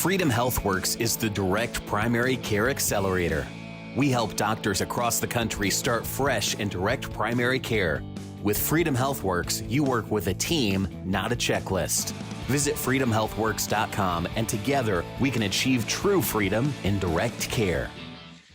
Freedom HealthWorks is the direct primary care accelerator. We help doctors across the country start fresh in direct primary care. With Freedom HealthWorks, you work with a team, not a checklist. Visit freedomhealthworks.com and together we can achieve true freedom in direct care.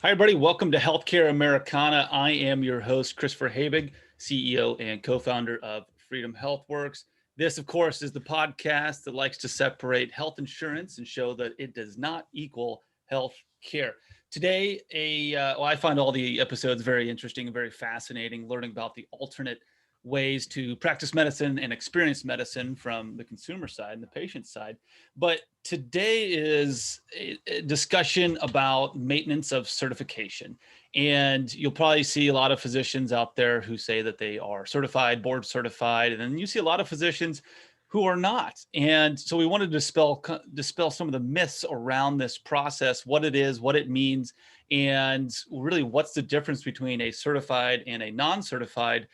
Hi, everybody. Welcome to Healthcare Americana. I am your host, Christopher Habig, CEO and co-founder of Freedom HealthWorks. This, of course, is the podcast that likes to separate health insurance and show that it does not equal health care. Today, I find all the episodes very interesting and very fascinating, learning about the alternate ways to practice medicine and experience medicine from the consumer side and the patient side. But today is a discussion about maintenance of certification. And you'll probably see a lot of physicians out there who say that they are certified, board certified, and then you see a lot of physicians who are not. And so we wanted to dispel some of the myths around this process, what it is, what it means, and really what's the difference between a certified and a non-certified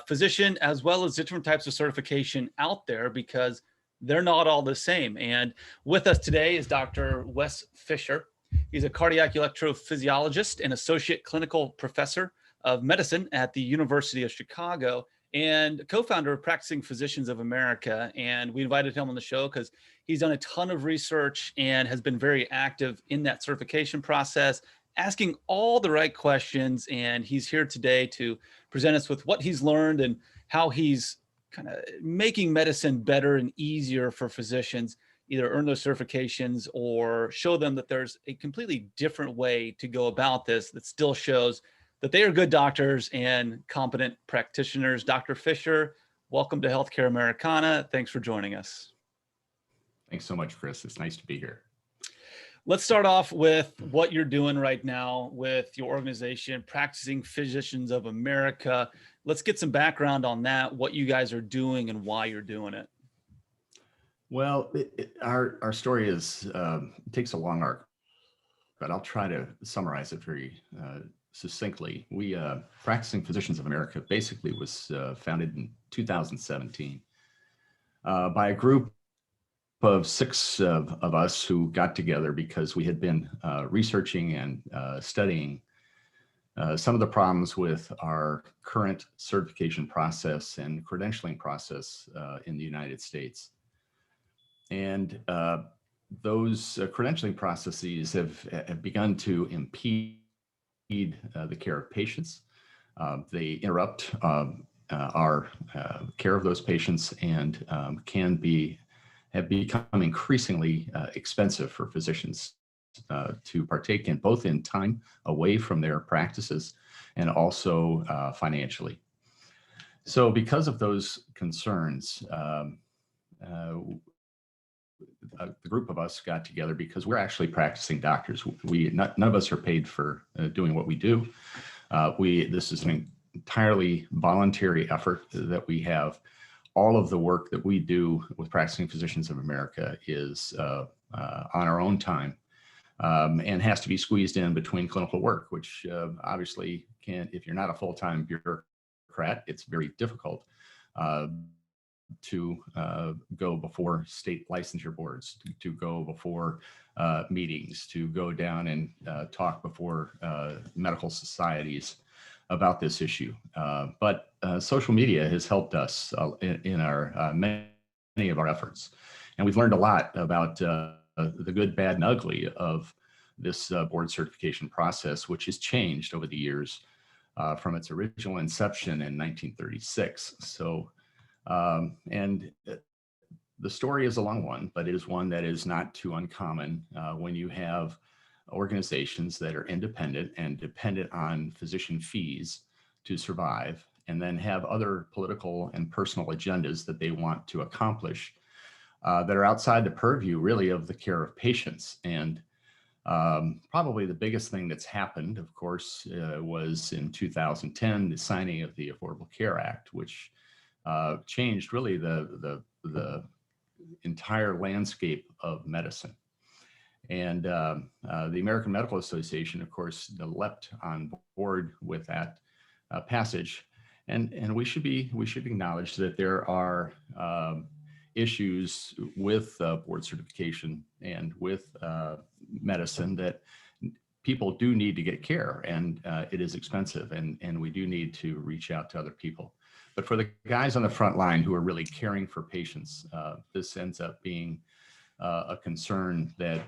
physician, as well as different types of certification out there, because they're not all the same. And with us today is Dr. Wes Fisher. He's a cardiac electrophysiologist and associate clinical professor of medicine at the University of Chicago and co-founder of Practicing Physicians of America. And we invited him on the show because he's done a ton of research and has been very active in that certification process, asking all the right questions. And he's here today to present us with what he's learned and how he's kind of making medicine better and easier for physicians, either earn those certifications or show them that there's a completely different way to go about this that still shows that they are good doctors and competent practitioners. Dr. Fisher, welcome to Healthcare Americana. Thanks for joining us. Thanks so much, Chris. It's nice to be here. Let's start off with what you're doing right now with your organization, Practicing Physicians of America. Let's get some background on that, what you guys are doing and why you're doing it. Well, our story is it takes a long arc, but I'll try to summarize it very succinctly. We, Practicing Physicians of America, basically was founded in 2017 by a group of six of us who got together because we had been researching and studying some of the problems with our current certification process and credentialing process in the United States. And those credentialing processes have begun to impede the care of patients. They interrupt our care of those patients and have become increasingly expensive for physicians to partake in, both in time away from their practices and also financially. So because of those concerns, the group of us got together because we're actually practicing doctors. None of us are paid for doing what we do. This is an entirely voluntary effort that we have. All of the work that we do with Practicing Physicians of America is on our own time and has to be squeezed in between clinical work, which obviously if you're not a full-time bureaucrat, it's very difficult to go before state licensure boards, to go before meetings, to go down and talk before medical societies about this issue. But social media has helped us in our many of our efforts. And we've learned a lot about the good, bad, and ugly of this board certification process, which has changed over the years from its original inception in 1936. So, and the story is a long one, but it is one that is not too uncommon when you have organizations that are independent and dependent on physician fees to survive, and then have other political and personal agendas that they want to accomplish that are outside the purview really of the care of patients. And probably the biggest thing that's happened, of course, was in 2010, the signing of the Affordable Care Act, which changed really the entire landscape of medicine. And the American Medical Association, of course, leapt on board with that passage. And we should acknowledge that there are issues with board certification and with medicine that people do need to get care, and it is expensive, and we do need to reach out to other people. But for the guys on the front line who are really caring for patients, this ends up being a concern that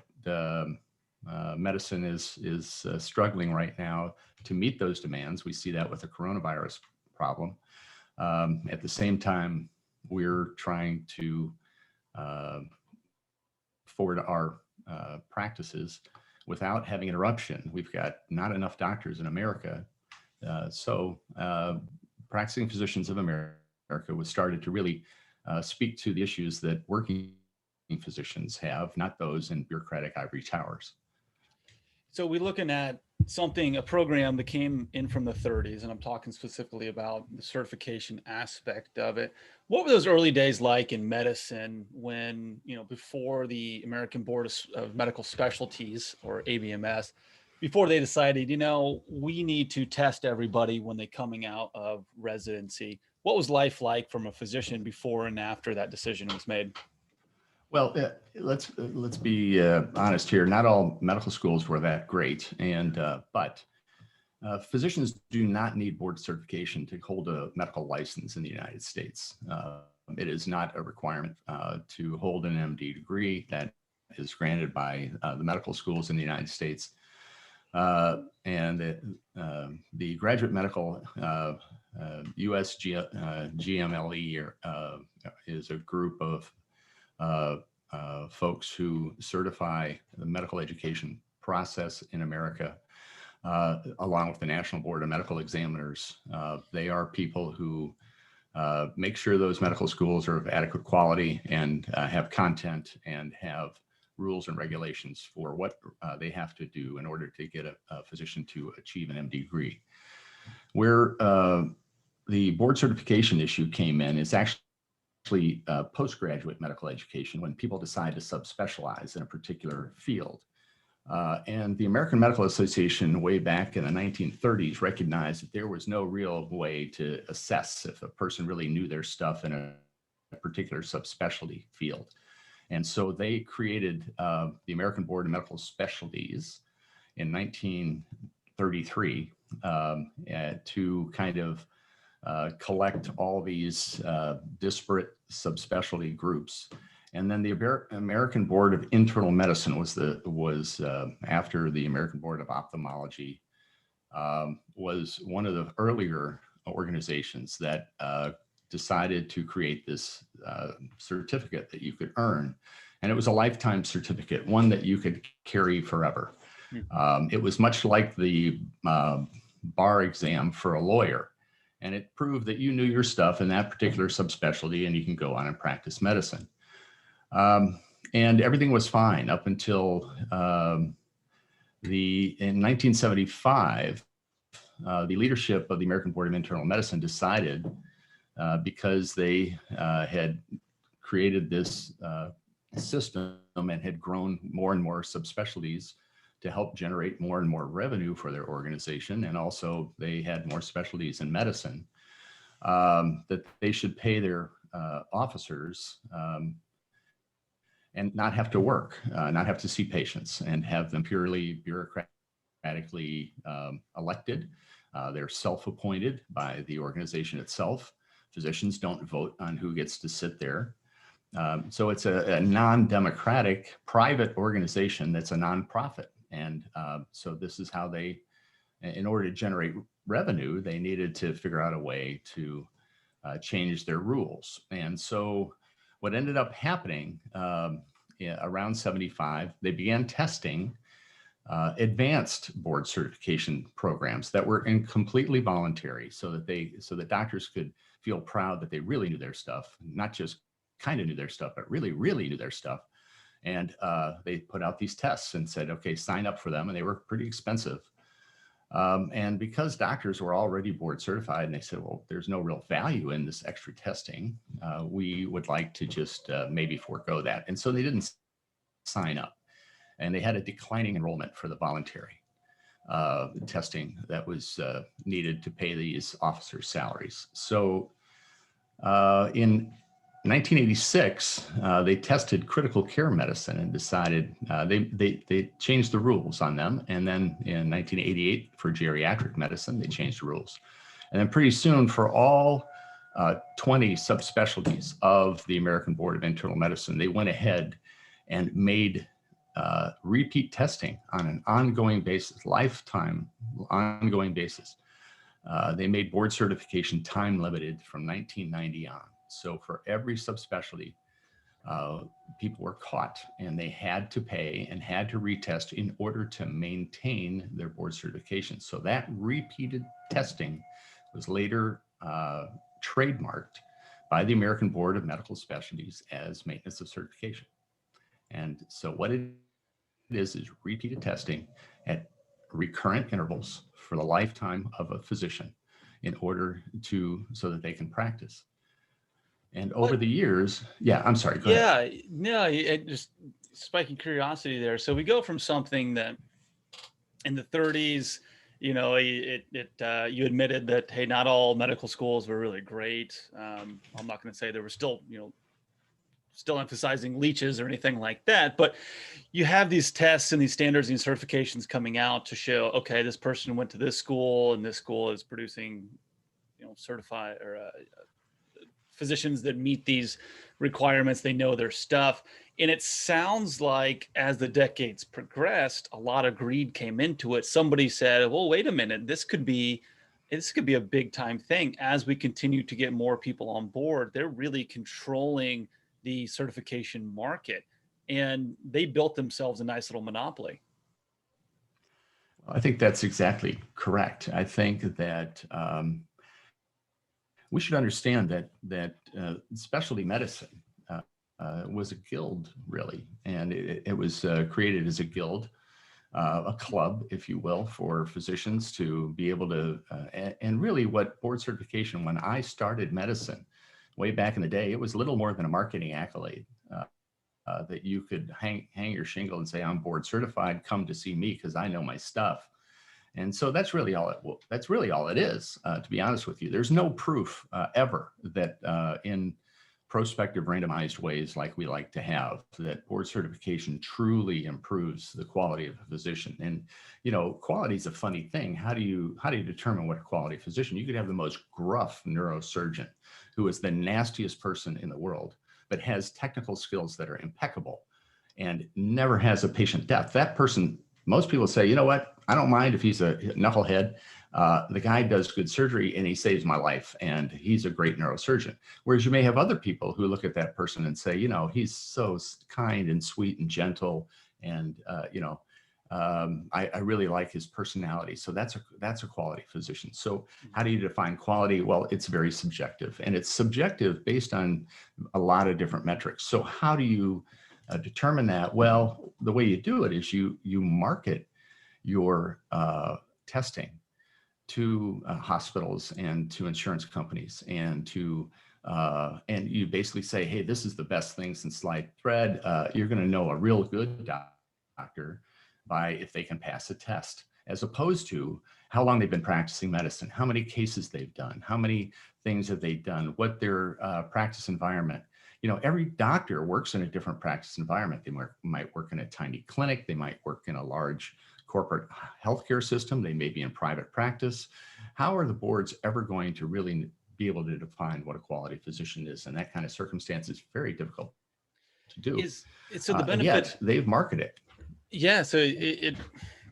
medicine is struggling right now to meet those demands. We see that with the coronavirus problem. At the same time, we're trying to forward our practices without having interruption. We've got not enough doctors in America. So Practicing Physicians of America was started to really speak to the issues that working physicians have, not those in bureaucratic ivory towers. So we're looking at a program that came in from the 30s, and I'm talking specifically about the certification aspect of it. What were those early days like in medicine when, before the American Board of Medical Specialties, or ABMS, before they decided, we need to test everybody when they're coming out of residency? What was life like from a physician before and after that decision was made? Well, let's be honest here. Not all medical schools were that great, but physicians do not need board certification to hold a medical license in the United States. It is not a requirement to hold an MD degree that is granted by the medical schools in the United States. And the graduate medical GMLE is a group of folks who certify the medical education process in America, along with the National Board of Medical Examiners. They are people who make sure those medical schools are of adequate quality and have content and have rules and regulations for what they have to do in order to get a physician to achieve an MD degree. Where the board certification issue came in is actually postgraduate medical education, when people decide to subspecialize in a particular field. And the American Medical Association, way back in the 1930s, recognized that there was no real way to assess if a person really knew their stuff in a particular subspecialty field. And so they created the American Board of Medical Specialties in 1933 to kind of collect all these disparate subspecialty groups. And then the American Board of Internal Medicine was after the American Board of Ophthalmology, was one of the earlier organizations that decided to create this certificate that you could earn. And it was a lifetime certificate, one that you could carry forever. It was much like the bar exam for a lawyer. And it proved that you knew your stuff in that particular subspecialty, and you can go on and practice medicine. And everything was fine up until in 1975, the leadership of the American Board of Internal Medicine decided, because they had created this system and had grown more and more subspecialties to help generate more and more revenue for their organization, and also they had more specialties in medicine, that they should pay their officers and not have to work, not have to see patients, and have them purely bureaucratically elected. They're self-appointed by the organization itself. Physicians don't vote on who gets to sit there. So it's a non-democratic private organization that's a nonprofit. And so this is how they, in order to generate revenue, they needed to figure out a way to change their rules. And so what ended up happening around 75, they began testing advanced board certification programs that were completely voluntary, so that doctors could feel proud that they really knew their stuff, not just kind of knew their stuff, but really, really knew their stuff. And they put out these tests and said, okay, sign up for them. And they were pretty expensive. And because doctors were already board certified, and they said, well, there's no real value in this extra testing, we would like to just maybe forego that. And so they didn't sign up. And they had a declining enrollment for the voluntary testing that was needed to pay these officers' salaries. So in 1986, they tested critical care medicine and decided they changed the rules on them. And then in 1988, for geriatric medicine, they changed the rules. And then pretty soon, for all 20 subspecialties of the American Board of Internal Medicine, they went ahead and made repeat testing on an ongoing basis, lifetime ongoing basis. They made board certification time limited from 1990 on. So for every subspecialty, people were caught and they had to pay and had to retest in order to maintain their board certification. So that repeated testing was later trademarked by the American Board of Medical Specialties as maintenance of certification. And so what it is repeated testing at recurrent intervals for the lifetime of a physician in order so that they can practice. And over the years, I'm sorry. Go ahead. No, it just spiking curiosity there. So we go from something that in the 30s, you admitted that, hey, not all medical schools were really great. I'm not going to say there were still emphasizing leeches or anything like that, but you have these tests and these standards and certifications coming out to show, okay, this person went to this school and this school is producing, certified or physicians that meet these requirements. They know their stuff. And it sounds like as the decades progressed, a lot of greed came into it. Somebody said, well, wait a minute, this could be a big time thing. As we continue to get more people on board, they're really controlling the certification market, and they built themselves a nice little monopoly. I think that's exactly correct. I think that we should understand that specialty medicine was a guild, really, and it was created as a guild, a club, if you will, for physicians to be able to, and really what board certification, when I started medicine way back in the day, it was little more than a marketing accolade that you could hang your shingle and say, I'm board certified, come to see me because I know my stuff. And so that's really all it is, to be honest with you. There's no proof ever that in prospective randomized ways like we like to have, that board certification truly improves the quality of a physician. And, quality is a funny thing. How do you determine what a quality physician? You could have the most gruff neurosurgeon who is the nastiest person in the world, but has technical skills that are impeccable and never has a patient death. That person, most people say, you know what? I don't mind if he's a knucklehead. The guy does good surgery and he saves my life and he's a great neurosurgeon. Whereas you may have other people who look at that person and say, he's so kind and sweet and gentle. And, I really like his personality. So that's a quality physician. So how do you define quality? Well, it's very subjective, and it's subjective based on a lot of different metrics. So how do you determine that? Well, the way you do it is you market your testing to hospitals and to insurance companies and you basically say, hey, this is the best thing since sliced bread. You're going to know a real good doctor by if they can pass a test, as opposed to how long they've been practicing medicine, how many cases they've done, how many things have they done, what their practice environment. Every doctor works in a different practice environment. They might work in a tiny clinic. They might work in a large corporate healthcare system. They may be in private practice. How are the boards ever going to really be able to define what a quality physician is? And that kind of circumstance is very difficult to do. So the benefit, yet they've marketed it. Yeah. So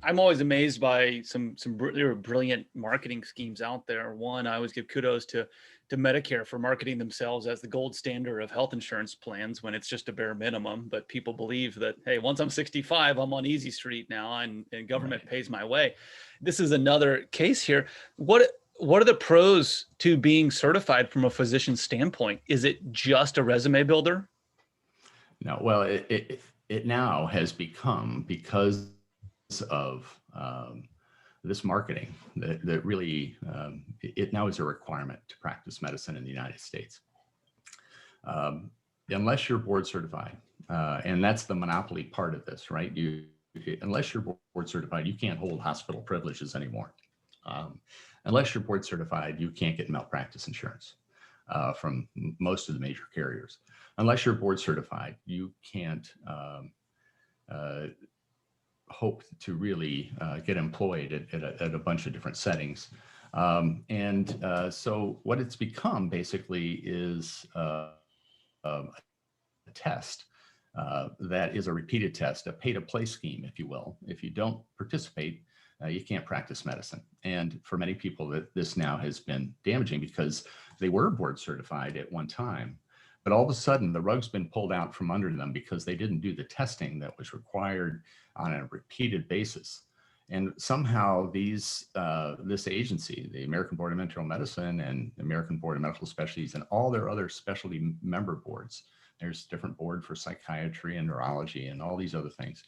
I'm always amazed by some brilliant marketing schemes out there. One, I always give kudos to Medicare for marketing themselves as the gold standard of health insurance plans when it's just a bare minimum. But people believe that, hey, once I'm 65, I'm on Easy Street now and government pays my way. This is another case here. What are the pros to being certified from a physician standpoint? Is it just a resume builder? No, well, it now has become, because of this marketing, that really, it now is a requirement to practice medicine in the United States. Unless you're board certified, and that's the monopoly part of this, right? Unless you're board certified, you can't hold hospital privileges anymore. Unless you're board certified, you can't get malpractice insurance. from most of the major carriers. Unless you're board certified, you can't hope to really get employed at a bunch of different settings. So what it's become basically is a test that is a repeated test, a pay-to-play scheme, if you will. If you don't participate, you can't practice medicine. And for many people, this now has been damaging because they were board certified at one time, but all of a sudden the rug's been pulled out from under them because they didn't do the testing that was required on a repeated basis. And somehow this agency, the American Board of Internal Medicine and the American Board of Medical Specialties and all their other specialty member boards, there's a different board for psychiatry and neurology and all these other things.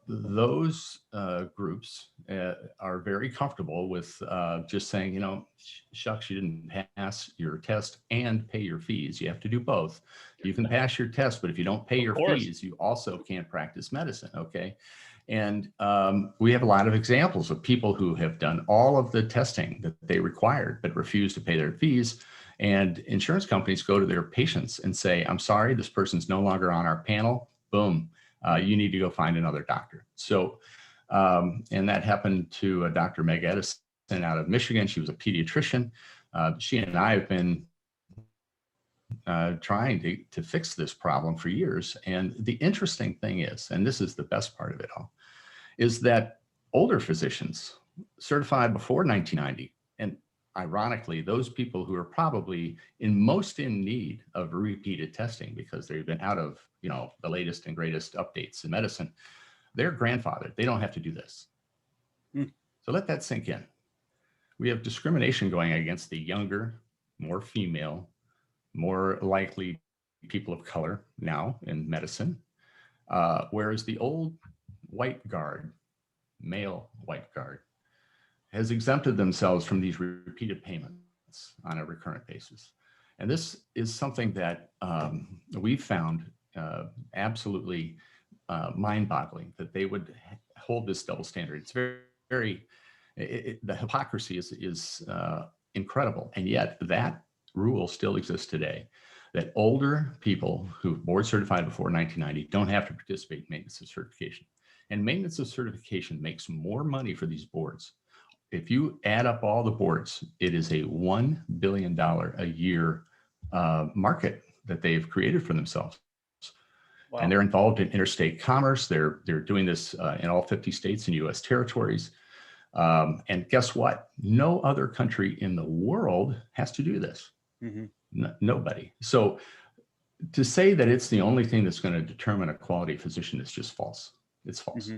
Those groups are very comfortable with just saying, shucks, you didn't pass your test and pay your fees. You have to do both. You can pass your test, but if you don't pay your fees, you also can't practice medicine. Okay. And we have a lot of examples of people who have done all of the testing that they required, but refused to pay their fees. And insurance companies go to their patients and say, I'm sorry, this person's no longer on our panel. Boom. You need to go find another doctor. So, and that happened to Dr. Meg Edison out of Michigan. She was a pediatrician. She and I have been trying to fix this problem for years. And the interesting thing is, and this is the best part of it all, is that older physicians certified before 1990, and ironically, those people who are probably most in need of repeated testing because they've been out of, the latest and greatest updates in medicine, they're grandfathered. They don't have to do this. So let that sink in. We have discrimination going against the younger, more female, more likely people of color now in medicine, whereas the old white guard, male white guard, has exempted themselves from these repeated payments on a recurrent basis. And this is something that we've found absolutely mind-boggling, that they would hold this double standard. It's the hypocrisy is incredible. And yet that rule still exists today, that older people who board certified before 1990 don't have to participate in maintenance of certification. And maintenance of certification makes more money for these boards. If you add up all the boards, it is a $1 billion a year market that they've created for themselves. Wow. And they're involved in interstate commerce. They're doing this in all 50 states and US territories. And guess what? No other country in the world has to do this. Mm-hmm. Nobody. So to say that it's the only thing that's going to determine a quality physician is just false. It's false. Mm-hmm.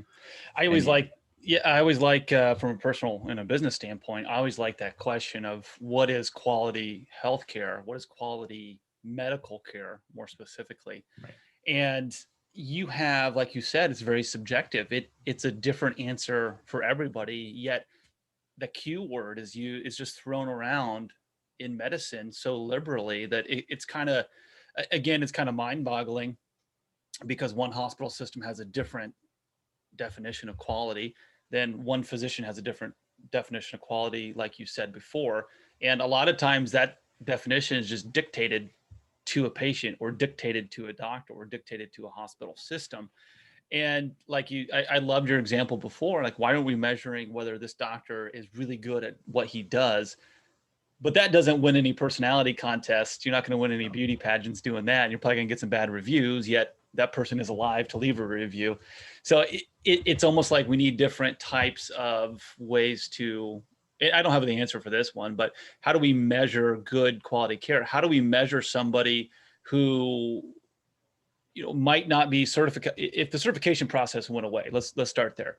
I always like from a personal and a business standpoint, I always like that question of what is quality healthcare? What is quality medical care more specifically? Right. And you have, like you said, it's very subjective. It's a different answer for everybody, yet the Q word is just thrown around in medicine so liberally that it's kind of mind-boggling, because one hospital system has a different definition of quality, then one physician has a different definition of quality, like you said before. And a lot of times that definition is just dictated to a patient or dictated to a doctor or dictated to a hospital system. And like I loved your example before, like, why aren't we measuring whether this doctor is really good at what he does? But that doesn't win any personality contests. You're not going to win any beauty pageants doing that. And you're probably going to get some bad reviews, yet that person is alive to leave a review. So it's almost like we need different types of ways to, I don't have the answer for this one, but how do we measure good quality care? How do we measure somebody who, might not be certified? If the certification process went away, let's start there.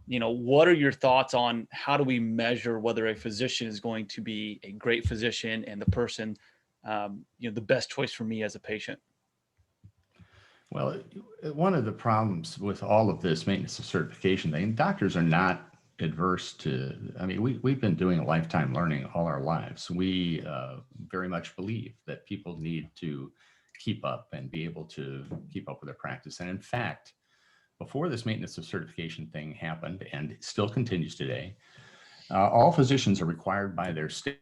What are your thoughts on how do we measure whether a physician is going to be a great physician and the person, the best choice for me as a patient? Well, one of the problems with all of this maintenance of certification thing, doctors are not adverse to, we've been doing lifetime learning all our lives. We very much believe that people need to keep up and be able to keep up with their practice. And in fact, before this maintenance of certification thing happened, and it still continues today, all physicians are required by their state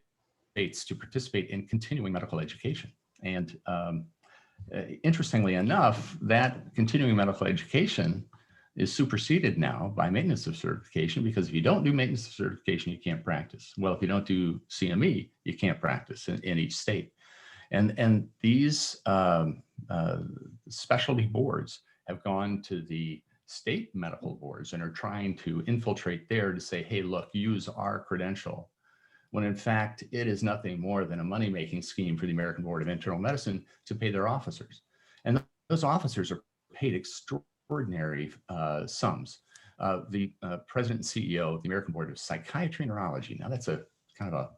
states to participate in continuing medical education. And interestingly enough, that continuing medical education is superseded now by maintenance of certification, because if you don't do maintenance of certification, you can't practice. Well, if you don't do CME, you can't practice in each state. And these specialty boards have gone to the state medical boards and are trying to infiltrate there to say, hey, look, use our credential, when in fact it is nothing more than a money-making scheme for the American Board of Internal Medicine to pay their officers. And those officers are paid extraordinary sums. The president and CEO of the American Board of Psychiatry and Neurology, now that's a kind of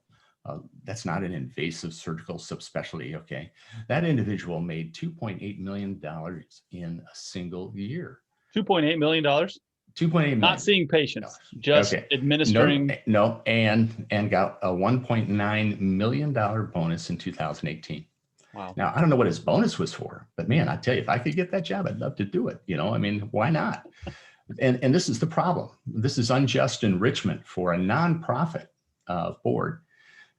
that's not an invasive surgical subspecialty, okay? That individual made $2.8 million in a single year. $2.8 million? 2.8 million. Not seeing patients, just administering. No, and got a $1.9 million bonus in 2018. Wow. Now, I don't know what his bonus was for, but man, I tell you, if I could get that job, I'd love to do it. You know, I mean, why not? And this is the problem. This is unjust enrichment for a nonprofit board.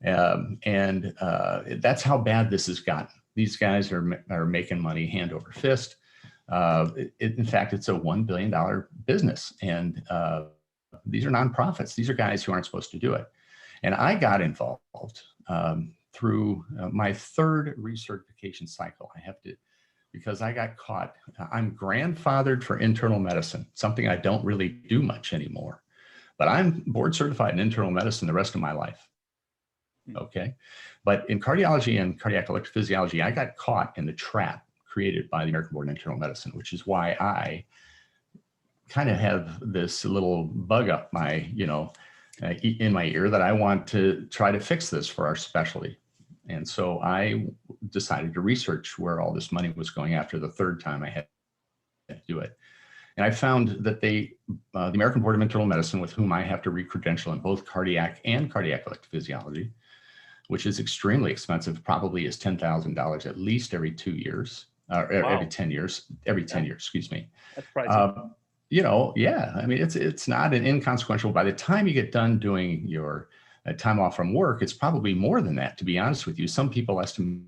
That's how bad this has gotten. These guys are making money hand over fist. In fact, it's a $1 billion business. And these are nonprofits. These are guys who aren't supposed to do it. And I got involved through my third recertification cycle. I have to, because I got caught. I'm grandfathered for internal medicine, something I don't really do much anymore. But I'm board certified in internal medicine the rest of my life. Okay. But in cardiology and cardiac electrophysiology, I got caught in the trap created by the American Board of Internal Medicine, which is why I kind of have this little bug up my, in my ear that I want to try to fix this for our specialty. And so I decided to research where all this money was going after the third time I had to do it. And I found that the American Board of Internal Medicine, with whom I have to re-credential in both cardiac and cardiac electrophysiology, which is extremely expensive, probably is $10,000 at least every 2 years, or every 10 years, excuse me. That's pricey. Yeah, I mean, it's not an inconsequential. By the time you get done doing your time off from work, it's probably more than that, to be honest with you. Some people estimate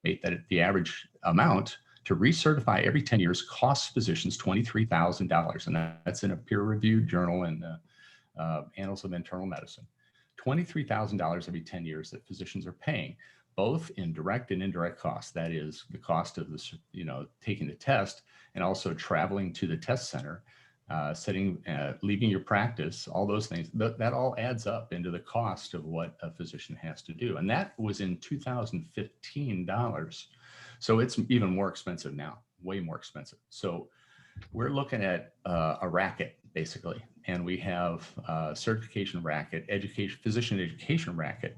that the average amount to recertify every 10 years costs physicians $23,000. And that's in a peer-reviewed journal in Annals of Internal Medicine. $23,000 every 10 years that physicians are paying, both in direct and indirect costs. That is the cost of this, taking the test, and also traveling to the test center, leaving your practice, all those things. That all adds up into the cost of what a physician has to do. And that was in 2015 dollars. So it's even more expensive now, way more expensive. So we're looking at a racket, basically. And we have a certification racket, physician education racket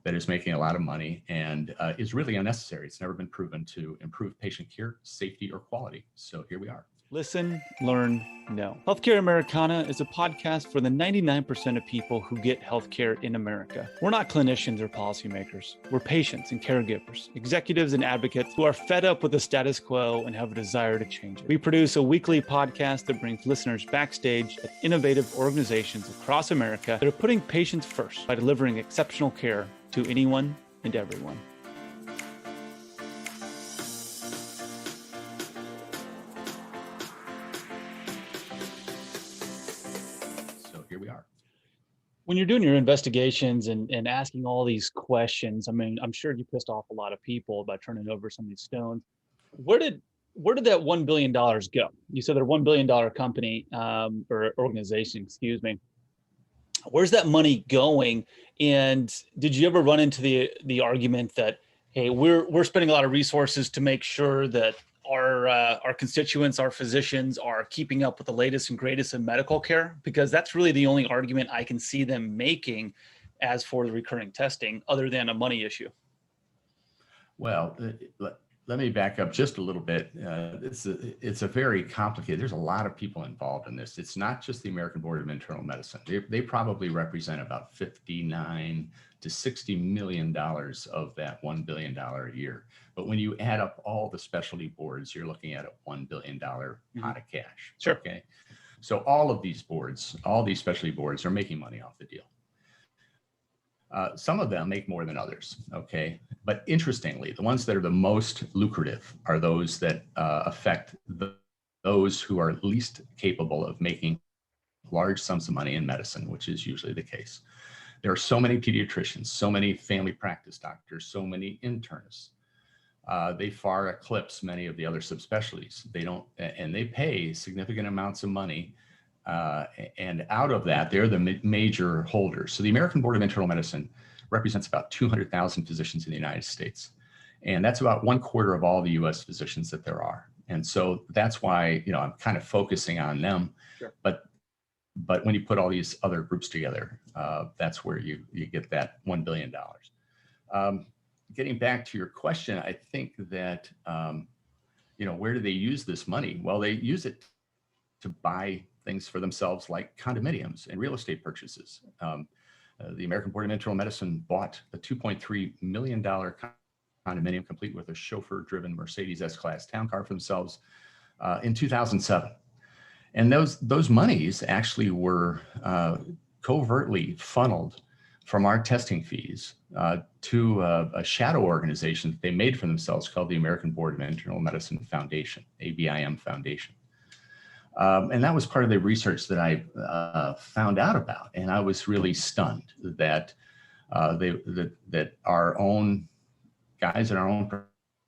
that is making a lot of money and is really unnecessary. It's never been proven to improve patient care, safety, or quality. So here we are. Listen, learn, know. Healthcare Americana is a podcast for the 99% of people who get healthcare in America. We're not clinicians or policymakers. We're patients and caregivers, executives and advocates who are fed up with the status quo and have a desire to change it. We produce a weekly podcast that brings listeners backstage at innovative organizations across America that are putting patients first by delivering exceptional care to anyone and everyone. Here we are. When you're doing your investigations and asking all these questions, I mean, I'm sure you pissed off a lot of people by turning over some of these stones. Where did that $1 billion go? You said they're a $1 billion company or organization, excuse me. Where's that money going? And did you ever run into the argument that, hey, we're spending a lot of resources to make sure that our constituents, our physicians are keeping up with the latest and greatest in medical care? Because that's really the only argument I can see them making as for the recurring testing, other than a money issue. Well, let me back up just a little bit. It's a very complicated, there's a lot of people involved in this. It's not just the American Board of Internal Medicine. They probably represent about $59 to $60 million of that $1 billion a year. But when you add up all the specialty boards, you're looking at a $1 billion pot of cash. Sure. Okay. So all of these boards, all these specialty boards are making money off the deal. Some of them make more than others, okay? But interestingly, the ones that are the most lucrative are those that affect those who are least capable of making large sums of money in medicine, which is usually the case. There are so many pediatricians, so many family practice doctors, so many internists. They far eclipse many of the other subspecialties. They don't, and they pay significant amounts of money. And out of that, they're the major holders. So the American Board of Internal Medicine represents about 200,000 physicians in the United States. And that's about 1/4 of all the US physicians that there are. And so that's why, I'm kind of focusing on them. Sure. But when you put all these other groups together, that's where you get that $1 billion. Getting back to your question, I think that, where do they use this money? Well, they use it to buy things for themselves like condominiums and real estate purchases. The American Board of Internal Medicine bought a $2.3 million condominium complete with a chauffeur-driven Mercedes S-Class town car for themselves in 2007. And those monies actually were covertly funneled from our testing fees to a shadow organization that they made for themselves called the American Board of Internal Medicine Foundation, ABIM Foundation. And that was part of the research that I found out about. And I was really stunned that that our own guys in our own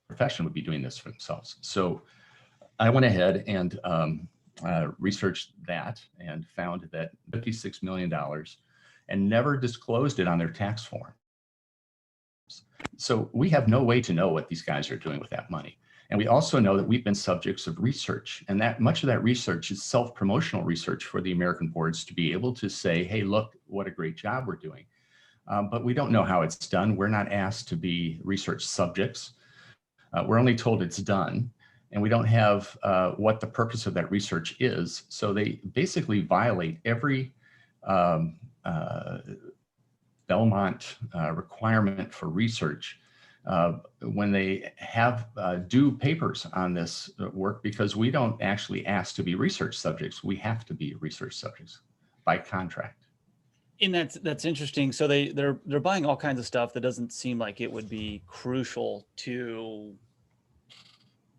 profession would be doing this for themselves. So I went ahead and researched that and found that $56 million and never disclosed it on their tax form. So we have no way to know what these guys are doing with that money. And we also know that we've been subjects of research, and that much of that research is self-promotional research for the American boards to be able to say, hey, look, what a great job we're doing. But we don't know how it's done. We're not asked to be research subjects. We're only told it's done, and we don't have what the purpose of that research is. So they basically violate every Belmont requirement for research when they have due papers on this work, because we don't actually ask to be research subjects. We have to be research subjects by contract. And that's interesting. So they're buying all kinds of stuff that doesn't seem like it would be crucial to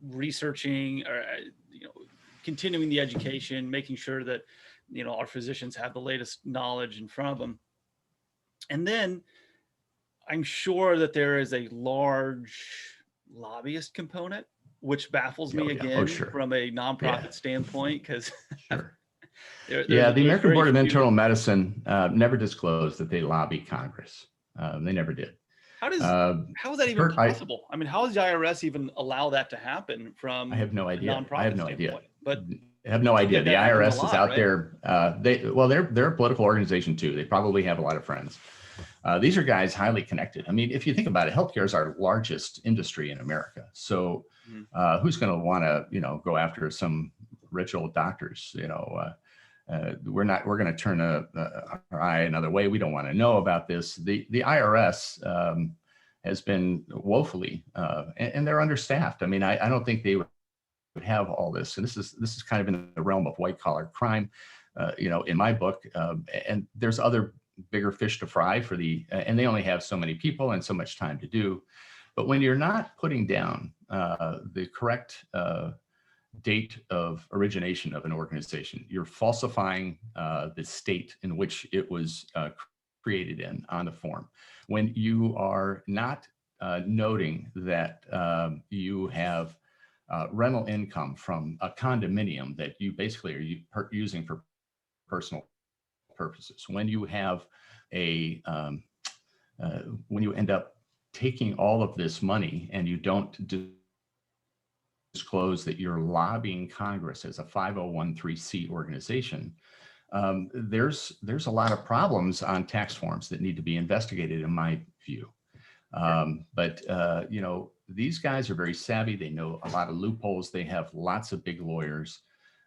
researching or continuing the education, making sure that our physicians have the latest knowledge in front of them. And then I'm sure that there is a large lobbyist component, which baffles me again from a nonprofit standpoint, because sure. The American Board of Internal Medicine never disclosed that they lobby Congress. They never did. How is that even possible? I mean, how does the IRS even allow that to happen from? I have no idea. I have no idea. But I have no idea. The IRS is out there. They're a political organization too. They probably have a lot of friends. These are guys highly connected. I mean, if you think about it, healthcare is our largest industry in America. So who's going to want to, go after some rich old doctors? We're going to turn our eye another way. We don't want to know about this. The IRS has been woefully, and they're understaffed. I mean, I don't think they would have all this. And this is kind of in the realm of white collar crime, in my book. And there's other bigger fish to fry for and they only have so many people and so much time to do. But when you're not putting down the correct date of origination of an organization, you're falsifying the state in which it was created in on the form. When you are not noting that you have rental income from a condominium that you basically are using for personal purposes, when you have when you end up taking all of this money and you don't disclose that you're lobbying Congress as a 501(c) organization, there's a lot of problems on tax forms that need to be investigated, in my view. But these guys are very savvy. They know a lot of loopholes. They have lots of big lawyers.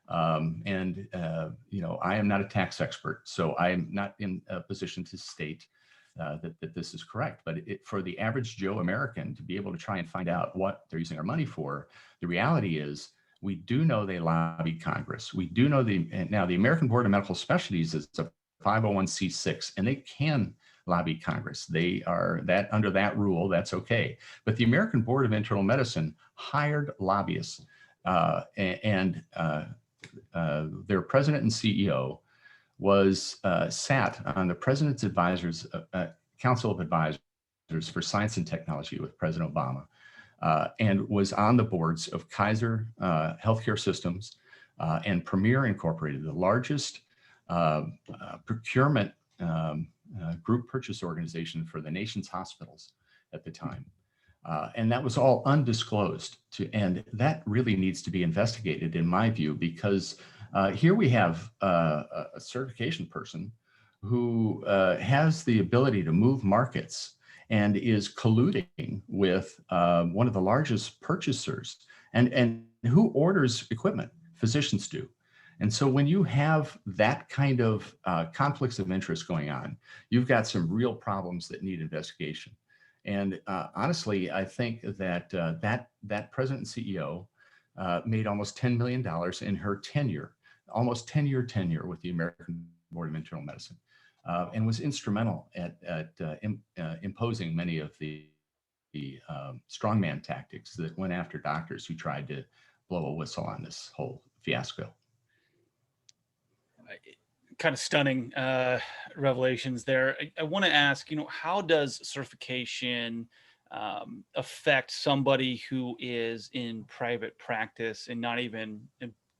And I am not a tax expert, so I am not in a position to state that this is correct. But for the average Joe American to be able to try and find out what they're using our money for, the reality is we do know they lobby Congress. We do know now the American Board of Medical Specialties is a 501(c)(6), and they can lobby Congress. They are that under that rule, that's okay. But the American Board of Internal Medicine hired lobbyists, and their president and CEO was sat on the President's Advisors Council of Advisors for Science and Technology with President Obama, and was on the boards of Kaiser Healthcare Systems and Premier Incorporated, the largest procurement group purchase organization for the nation's hospitals at the time. And that was all undisclosed and that really needs to be investigated in my view, because here we have a certification person who has the ability to move markets and is colluding with one of the largest purchasers and who orders equipment? Physicians do. And so when you have that kind of conflicts of interest going on, you've got some real problems that need investigation. And honestly, I think that that president and CEO made almost $10 million in her tenure, almost 10-year tenure with the American Board of Internal Medicine, and was instrumental at imposing many of the strongman tactics that went after doctors who tried to blow a whistle on this whole fiasco. Kind of stunning revelations there. I want to ask, how does certification affect somebody who is in private practice and not even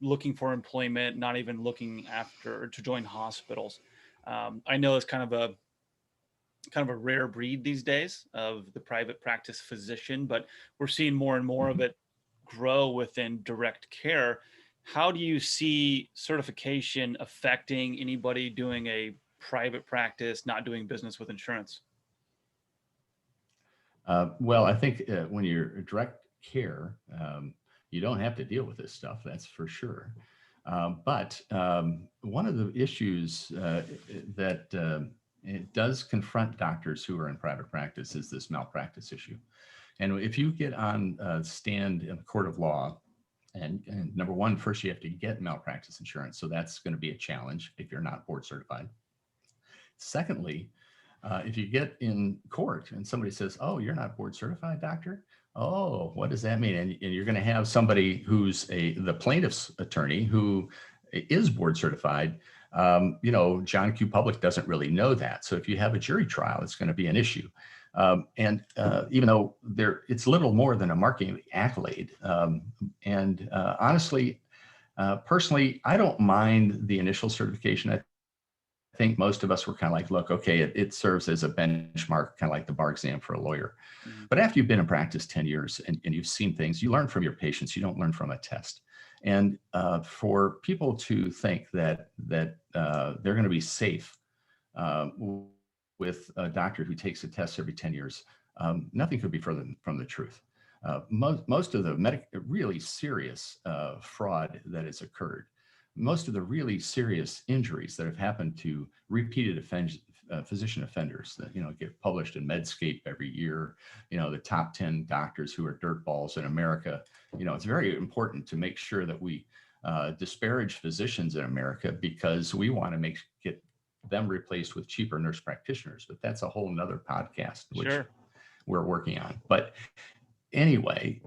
looking for employment, not even looking after to join hospitals? I know it's kind of a rare breed these days of the private practice physician, but we're seeing more and more of it grow within direct care. How do you see certification affecting anybody doing a private practice, not doing business with insurance? Well, I think when you're direct care, you don't have to deal with this stuff, that's for sure. But one of the issues that it does confront doctors who are in private practice is this malpractice issue. And if you get on stand in a court of law, and number one, first you have to get malpractice insurance. So that's going to be a challenge if you're not board certified. Secondly, if you get in court and somebody says, oh, you're not board certified, doctor? Oh, what does that mean? And you're going to have somebody who's the plaintiff's attorney who is board certified. John Q. Public doesn't really know that. So if you have a jury trial, it's going to be an issue. And even though it's little more than a marketing accolade. Honestly, personally, I don't mind the initial certification. I think most of us were kind of like, look, okay, it serves as a benchmark, kind of like the bar exam for a lawyer. Mm-hmm. But after you've been in practice 10 years and you've seen things, you learn from your patients, you don't learn from a test. And for people to think that they're going to be safe with a doctor who takes a test every 10 years, nothing could be further from the truth. Most of the really serious fraud that has occurred, most of the really serious injuries that have happened to repeated physician offenders that get published in Medscape every year, the top 10 doctors who are dirtballs in America. It's very important to make sure that we disparage physicians in America because we want to get them replaced with cheaper nurse practitioners, but that's a whole nother podcast which we're working on. But anyway,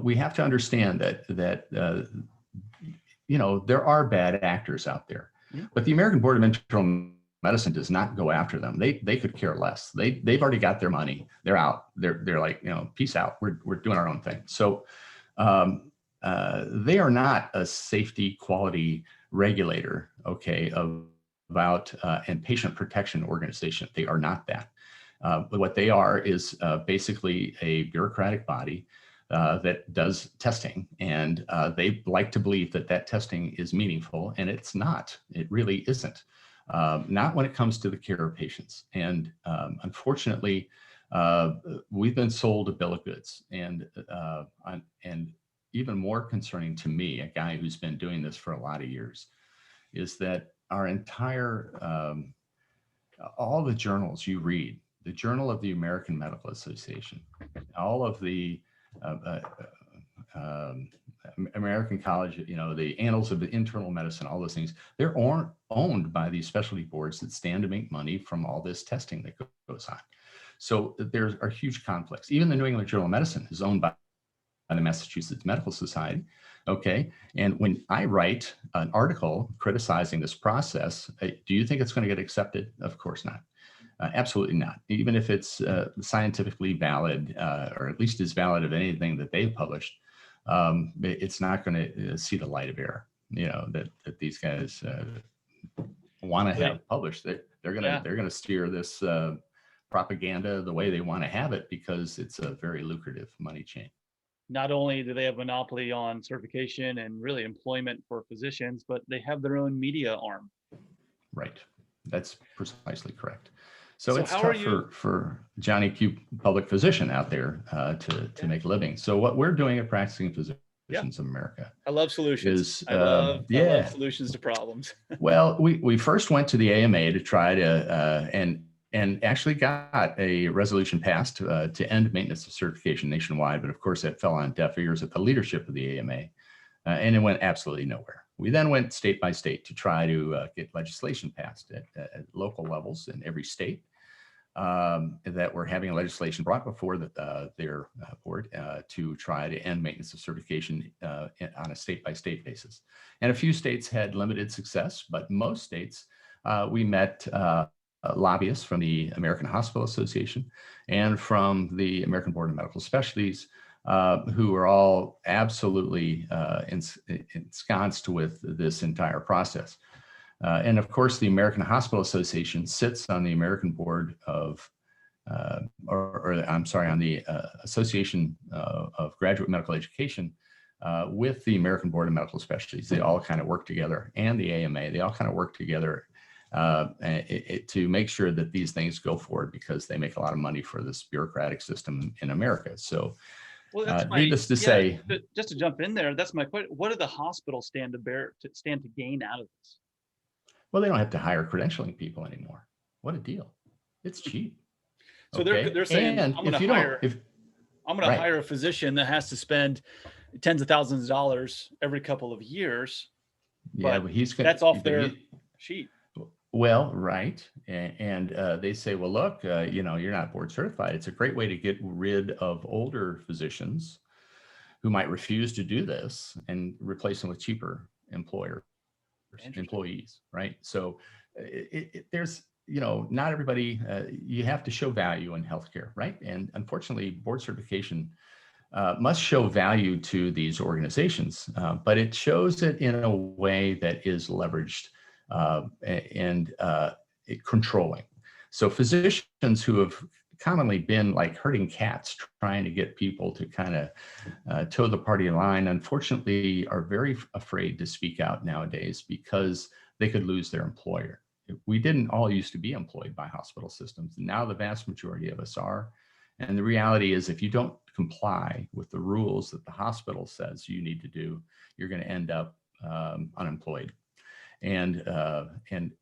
we have to understand that there are bad actors out there, but the American Board of Internal Medicine does not go after them. They could care less. They've already got their money. They're out. They're like, peace out. We're doing our own thing. So they are not a safety quality regulator, about and patient protection organization. They are not that. But what they are is basically a bureaucratic body that does testing, and they like to believe that testing is meaningful, and it's not. It really isn't. Not when it comes to the care of patients. And unfortunately, we've been sold a bill of goods. And even more concerning to me, a guy who's been doing this for a lot of years, is that our entire, all the journals you read, the Journal of the American Medical Association, all of the American College, the Annals of the Internal Medicine, all those things, they're owned by these specialty boards that stand to make money from all this testing that goes on. So there are huge conflicts. Even the New England Journal of Medicine is owned by the Massachusetts Medical Society. Okay. And when I write an article criticizing this process, do you think it's going to get accepted? Of course not. Absolutely not. Even if it's scientifically valid, or at least as valid of anything that they've published, it's not going to see the light of air. That these guys want to have published. They're going to steer this propaganda the way they want to have it, because it's a very lucrative money chain. Not only do they have monopoly on certification and really employment for physicians, but they have their own media arm. Right. That's precisely correct. So it's how tough for Johnny Q public physician out there to make a living. So what we're doing at Practicing Physicians of America, I love solutions. I love solutions to problems. Well, we first went to the AMA to try to and actually got a resolution passed to end maintenance of certification nationwide. But of course, that fell on deaf ears at the leadership of the AMA, and it went absolutely nowhere. We then went state by state to try to get legislation passed at local levels in every state, that were having legislation brought before their board to try to end maintenance of certification on a state by state basis. And a few states had limited success, but most states, we met lobbyists from the American Hospital Association and from the American Board of Medical Specialties, who are all absolutely ensconced with this entire process. And of course, the American Hospital Association sits on the American Board of, on the Association of Graduate Medical Education with the American Board of Medical Specialties. They all kind of work together, and the AMA, they all kind of work together to make sure that these things go forward, because they make a lot of money for this bureaucratic system in America. So needless to say, just to jump in there, that's my question. What do the hospitals stand to gain out of this? Well, they don't have to hire credentialing people anymore. What a deal. It's cheap. So they're saying, I'm going to hire a physician that has to spend tens of thousands of dollars every couple of years. Yeah, but that's off their sheet. Well, right. And they say, well, look, you're not board certified. It's a great way to get rid of older physicians who might refuse to do this and replace them with cheaper employees, right? So there's, not everybody, you have to show value in healthcare, right? And unfortunately, board certification must show value to these organizations, but it shows it in a way that is leveraged and controlling. So physicians who have commonly been like herding cats, trying to get people to kind of toe the party line, unfortunately are very afraid to speak out nowadays, because they could lose their employer. We didn't all used to be employed by hospital systems. Now the vast majority of us are. And the reality is, if you don't comply with the rules that the hospital says you need to do, you're going to end up unemployed. And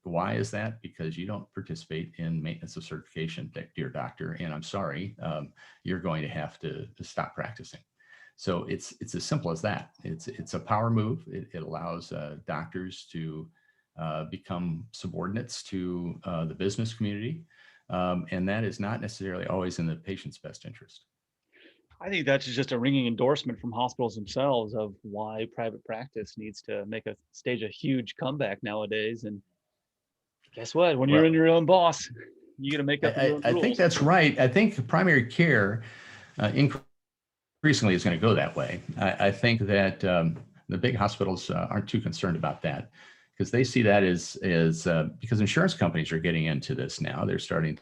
why is that? Because you don't participate in maintenance of certification, dear doctor. And I'm sorry, you're going to have to stop practicing. So it's as simple as that. It's a power move. It allows doctors to become subordinates to the business community. And that is not necessarily always in the patient's best interest. I think that's just a ringing endorsement from hospitals themselves of why private practice needs to stage a huge comeback nowadays. And guess what? When you're in your own boss, you got to make up your own rules. I think that's right. I think primary care increasingly is going to go that way. I think that the big hospitals aren't too concerned about that, because they see that as because insurance companies are getting into this now. They're starting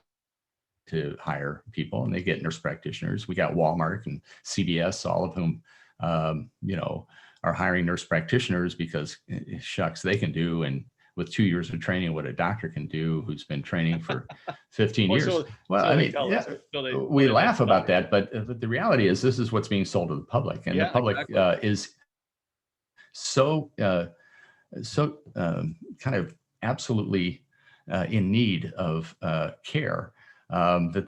to hire people, and they get nurse practitioners. We got Walmart and CVS, all of whom, are hiring nurse practitioners because shucks, they can do, and with 2 years of training, what a doctor can do who's been training for 15 years. We laugh about that, but the reality is this is what's being sold to the public, and the public is so kind of absolutely in need of care. That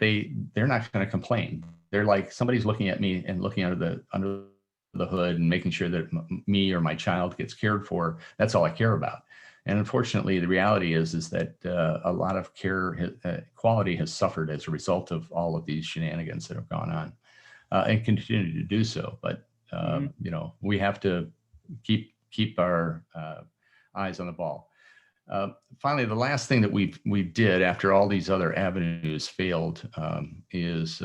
they're not going to complain. They're like, somebody's looking at me and looking under the hood and making sure that me or my child gets cared for, that's all I care about. And unfortunately, the reality is that a lot of care quality has suffered as a result of all of these shenanigans that have gone on and continue to do so. But you know, we have to keep our eyes on the ball. Finally, the last thing that we did after all these other avenues failed is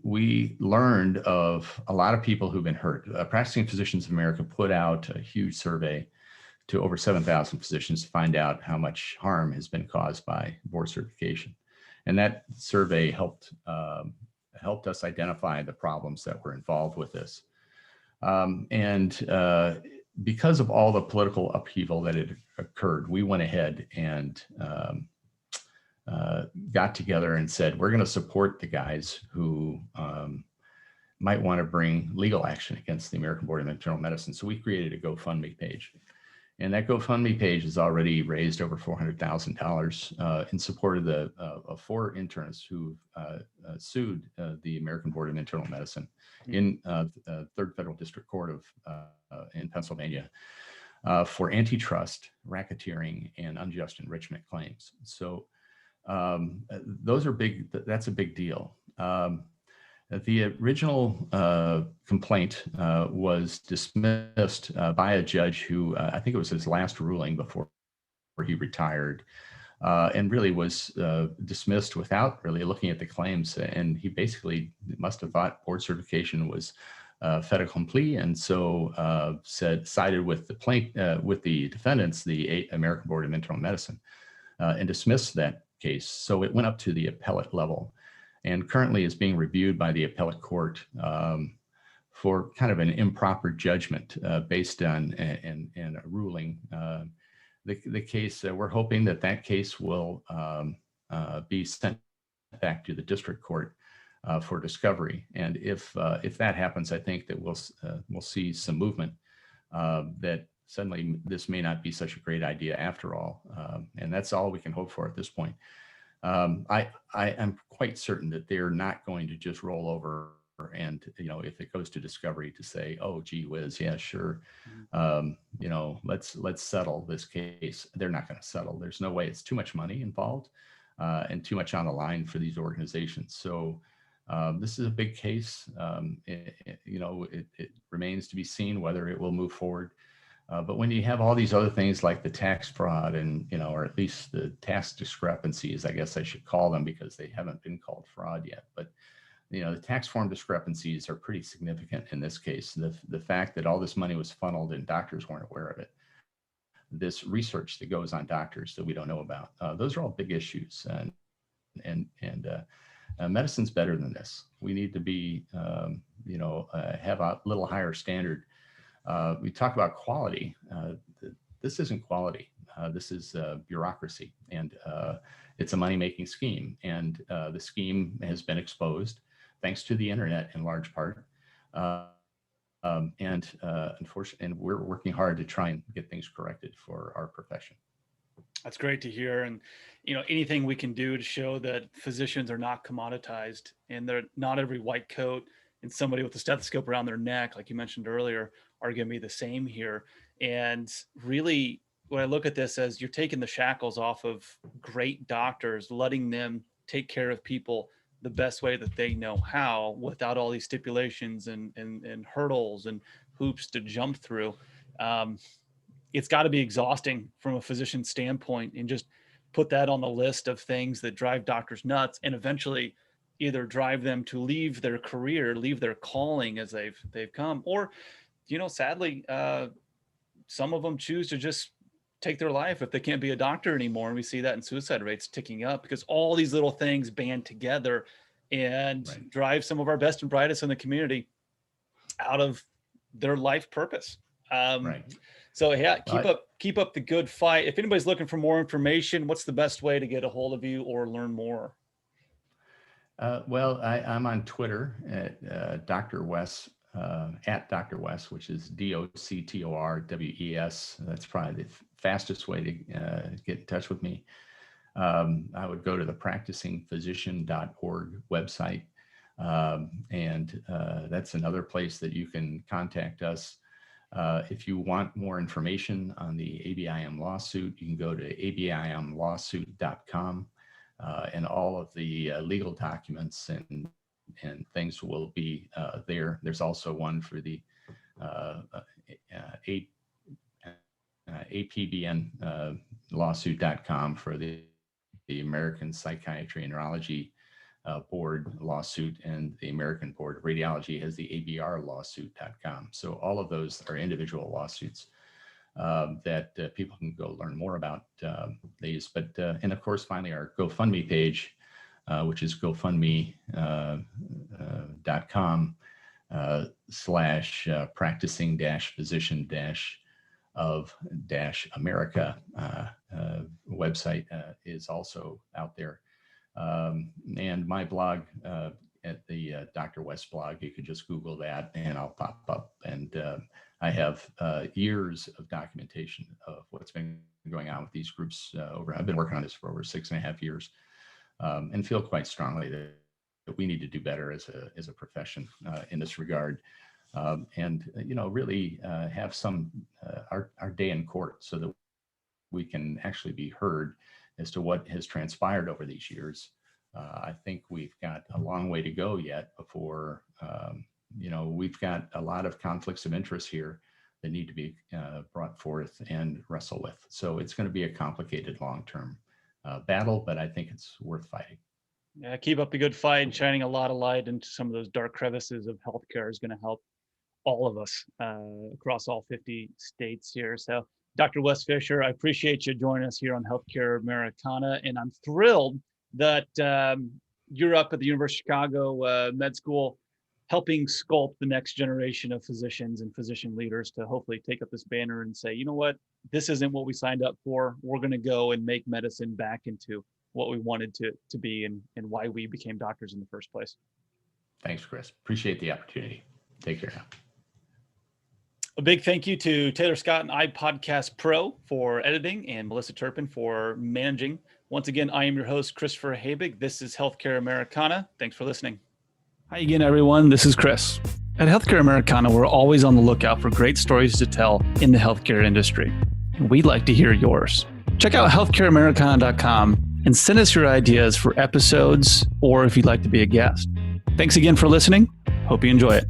we learned of a lot of people who've been hurt. Practicing Physicians of America put out a huge survey to over 7,000 physicians to find out how much harm has been caused by board certification. And that survey helped us identify the problems that were involved with this. Because of all the political upheaval that had occurred, we went ahead and got together and said, we're going to support the guys who might want to bring legal action against the American Board of Internal Medicine. So we created a GoFundMe page. And that GoFundMe page has already raised over $400,000 in support of the 4 internists who sued the American Board of Internal Medicine in Third Federal District Court of in Pennsylvania for antitrust, racketeering, and unjust enrichment claims. So those are big. That's a big deal. The original complaint was dismissed by a judge who I think it was his last ruling before he retired, and really was dismissed without really looking at the claims. And he basically must have thought board certification was fait accompli, and so sided with the defendants, the American Board of Internal Medicine, and dismissed that case. So it went up to the appellate level, and currently is being reviewed by the appellate court for kind of an improper judgment based on and a ruling. The case, we're hoping that case will be sent back to the district court for discovery. And if that happens, I think that we'll see some movement that suddenly this may not be such a great idea after all. And that's all we can hope for at this point. I am quite certain that they're not going to just roll over and, you know, if it goes to discovery, to say, oh, gee whiz, yeah, sure. You know, let's settle this case. They're not going to settle. There's no way. It's too much money involved and too much on the line for these organizations. So this is a big case. You know, it remains to be seen whether it will move forward. But when you have all these other things like the tax fraud and, you know, or at least the tax discrepancies, I guess I should call them because they haven't been called fraud yet. But, you know, the tax form discrepancies are pretty significant in this case. The fact that all this money was funneled and doctors weren't aware of it. This research that goes on doctors that we don't know about. Those are all big issues. And medicine's better than this. We need to be, you know, have a little higher standard. We talk about quality. This isn't quality. This is bureaucracy, and it's a money-making scheme. And the scheme has been exposed thanks to the internet in large part. Unfortunately, and we're working hard to try and get things corrected for our profession. That's great to hear. And, you know, anything we can do to show that physicians are not commoditized and they're not every white coat and somebody with a stethoscope around their neck, like you mentioned earlier, are going to be the same here. And really, when I look at this as you're taking the shackles off of great doctors, letting them take care of people the best way that they know how, without all these stipulations and hurdles and hoops to jump through. It's got to be exhausting from a physician standpoint, and just put that on the list of things that drive doctors nuts and eventually either drive them to leave their career, leave their calling as they've come, or, you know, sadly, some of them choose to just take their life if they can't be a doctor anymore. And we see that in suicide rates ticking up because all these little things band together and drive some of our best and brightest in the community out of their life purpose. So yeah, keep up the good fight. If anybody's looking for more information, what's the best way to get a hold of you or learn more? Well, I'm on Twitter at Dr. Wes, at Dr. Wes, which is DOCTORWES. That's probably the fastest way to get in touch with me. I would go to the practicingphysician.org website. That's another place that you can contact us. If you want more information on the ABIM lawsuit, you can go to abimlawsuit.com, and all of the legal documents and things will be there. There's also one for the APBN lawsuit.com for the American Psychiatry and Neurology Board lawsuit, and the American Board of Radiology has the ABR lawsuit.com. So all of those are individual lawsuits that people can go learn more about these. But and of course, finally, our GoFundMe page, which is GoFundMe.com / practicing-physician of America website is also out there. And my blog at the Dr. West blog, you could just Google that and I'll pop up. And I have years of documentation of what's been going on with these groups I've been working on this for over 6.5 years, and feel quite strongly that we need to do better as a profession in this regard. And really have our day in court so that we can actually be heard as to what has transpired over these years. I think we've got a long way to go yet before, we've got a lot of conflicts of interest here that need to be brought forth and wrestled with. So it's going to be a complicated long-term battle, but I think it's worth fighting. Yeah, keep up the good fight, and shining a lot of light into some of those dark crevices of healthcare is going to help all of us across all 50 states here. So Dr. Wes Fisher, I appreciate you joining us here on Healthcare Americana, and I'm thrilled that you're up at the University of Chicago Med School helping sculpt the next generation of physicians and physician leaders to hopefully take up this banner and say, you know what, this isn't what we signed up for. We're going to go and make medicine back into what we wanted to be and why we became doctors in the first place. Thanks, Chris. Appreciate the opportunity. Take care now. A big thank you to Taylor Scott and iPodcast Pro for editing, and Melissa Turpin for managing. Once again, I am your host, Christopher Habig. This is Healthcare Americana. Thanks for listening. Hi again, everyone. This is Chris. At Healthcare Americana, we're always on the lookout for great stories to tell in the healthcare industry, and we'd like to hear yours. Check out healthcareamericana.com and send us your ideas for episodes, or if you'd like to be a guest. Thanks again for listening. Hope you enjoy it.